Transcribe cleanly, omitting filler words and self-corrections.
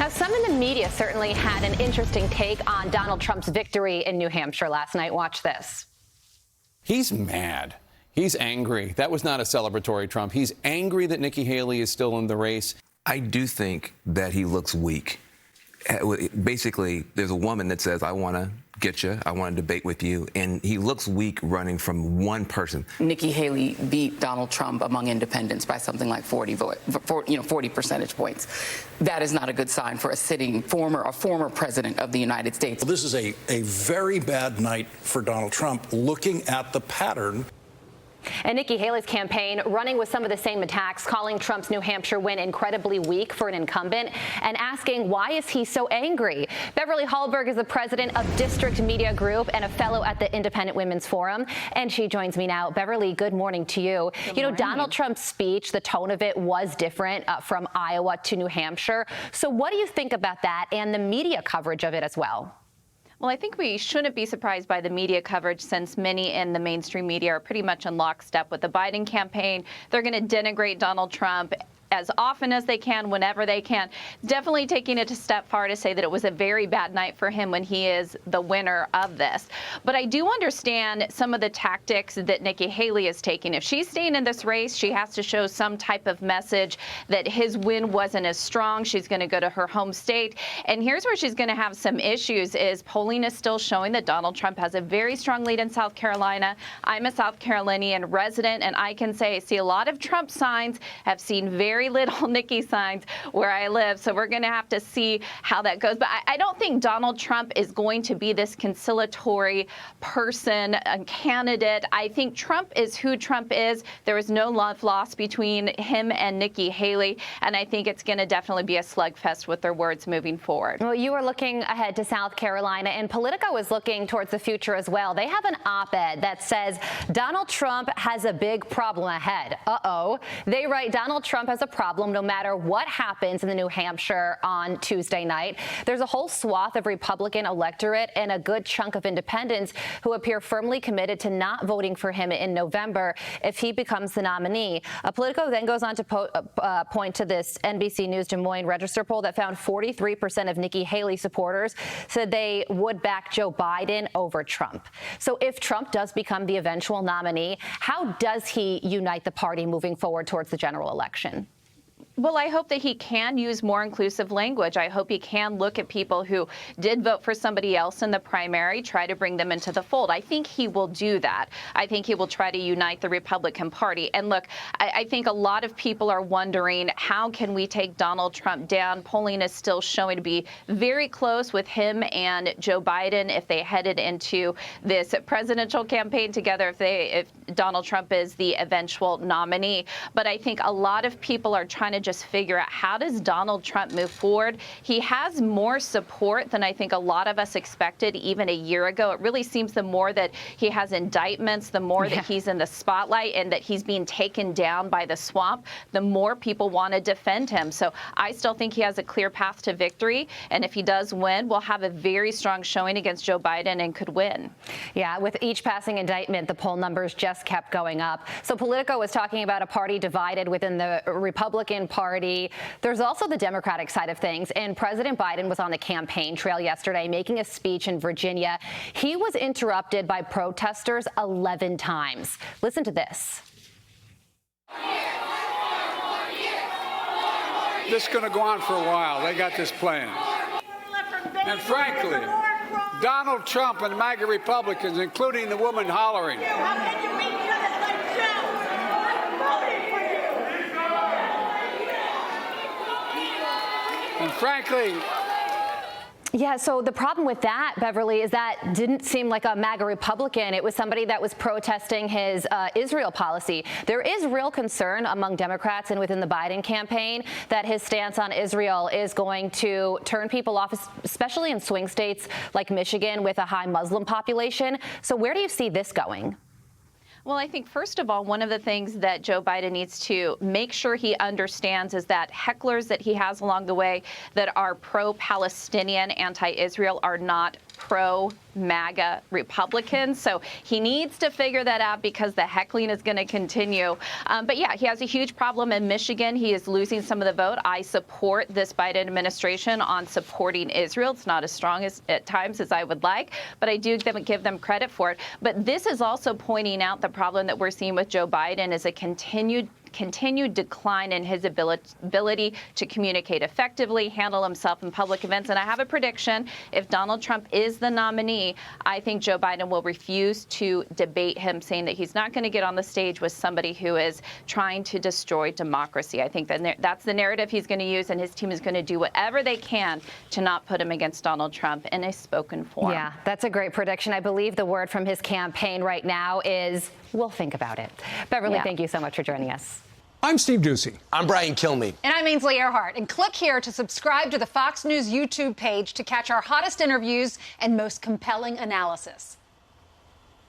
Now, some in the media certainly had an interesting take on Donald Trump's victory in New Hampshire last night. Watch this. He's mad. He's angry. That was not a celebratory Trump. He's angry that Nikki Haley is still in the race. I do think that he looks weak. Basically, there's a woman that says, I want to get you, I want to debate with you, and he looks weak running from one person. Nikki Haley beat Donald Trump among independents by something like 40 percentage points. That is not a good sign for a former president of the United States. This is a very bad night for Donald Trump, looking at the pattern. And Nikki Haley's campaign running with some of the same attacks, calling Trump's New Hampshire win incredibly weak for an incumbent and asking why is he so angry. Beverly Hallberg is the president of District Media Group and a fellow at the Independent Women's Forum. And she joins me now. Beverly, good morning to you. Good morning. Donald Trump's speech, the tone of it was different from Iowa to New Hampshire. So what do you think about that and the media coverage of it as well? Well, I think we shouldn't be surprised by the media coverage since many in the mainstream media are pretty much in lockstep with the Biden campaign. They're going to denigrate Donald Trump as often as they can, whenever they can. Definitely taking it a step far to say that it was a very bad night for him when he is the winner of this. But I do understand some of the tactics that Nikki Haley is taking. If she's staying in this race, she has to show some type of message that his win wasn't as strong. She's going to go to her home state. And here's where she's going to have some issues is polling is still showing that Donald Trump has a very strong lead in South Carolina. I'm a South Carolinian resident, and I can say I see a lot of Trump signs, have seen very little Nikki signs where I live. So we're going to have to see how that goes. But I don't think Donald Trump is going to be this conciliatory person and candidate. I think Trump is who Trump is. There is no love lost between him and Nikki Haley. And I think it's going to definitely be a slugfest with their words moving forward. Well, you are looking ahead to South Carolina, and Politico is looking towards the future as well. They have an op-ed that says Donald Trump has a big problem ahead. Uh-oh. They write Donald Trump has a problem no matter what happens in the New Hampshire on Tuesday night. There's a whole swath of Republican electorate and a good chunk of independents who appear firmly committed to not voting for him in November if he becomes the nominee. Politico then goes on to point to this NBC News Des Moines Register poll that found 43% of Nikki Haley supporters said they would back Joe Biden over Trump. So if Trump does become the eventual nominee, how does he unite the party moving forward towards the general election? Well, I hope that he can use more inclusive language. I hope he can look at people who did vote for somebody else in the primary, try to bring them into the fold. I think he will do that. I think he will try to unite the Republican Party. And look, I think a lot of people are wondering, how can we take Donald Trump down? Polling is still showing to be very close with him and Joe Biden if they headed into this presidential campaign together, if Donald Trump is the eventual nominee. But I think a lot of people are trying to just figure out, how does Donald Trump move forward? He has more support than I think a lot of us expected even a year ago. It really seems the more that he has indictments, the more that he's in the spotlight and that he's being taken down by the swamp, the more people want to defend him. So I still think he has a clear path to victory. And if he does win, we'll have a very strong showing against Joe Biden and could win. Yeah, with each passing indictment, the poll numbers just kept going up. So Politico was talking about a party divided within the Republican Party. There's also the Democratic side of things, and President Biden was on the campaign trail yesterday making a speech in Virginia. He was interrupted by protesters 11 times. Listen to this. This is going to go on for a while. They got this plan. And frankly, Donald Trump and MAGA Republicans, including the woman hollering, and frankly, yeah, so the problem with that, Beverly, is that didn't seem like a MAGA Republican. It was somebody that was protesting his Israel policy. There is real concern among Democrats and within the Biden campaign that his stance on Israel is going to turn people off, especially in swing states like Michigan with a high Muslim population. So where do you see this going? Well, I think, first of all, one of the things that Joe Biden needs to make sure he understands is that hecklers that he has along the way that are pro-Palestinian, anti-Israel are not pro MAGA Republicans. So he needs to figure that out because the heckling is going to continue. But yeah, he has a huge problem in Michigan. He is losing some of the vote. I support this Biden administration on supporting Israel. It's not as strong as at times as I would like, but I do give them credit for it. But this is also pointing out the problem that we're seeing with Joe Biden is a continued decline in his ability to communicate effectively, handle himself in public events. And I have a prediction. If Donald Trump is the nominee, I think Joe Biden will refuse to debate him, saying that he's not going to get on the stage with somebody who is trying to destroy democracy. I think that's the narrative he's going to use, and his team is going to do whatever they can to not put him against Donald Trump in a spoken form. Yeah, that's a great prediction. I believe the word from his campaign right now is, we'll think about it. Beverly, thank you so much for joining us. I'm Steve Doocy. I'm Brian Kilmeade. And I'm Ainsley Earhart. And click here to subscribe to the Fox News YouTube page to catch our hottest interviews and most compelling analysis.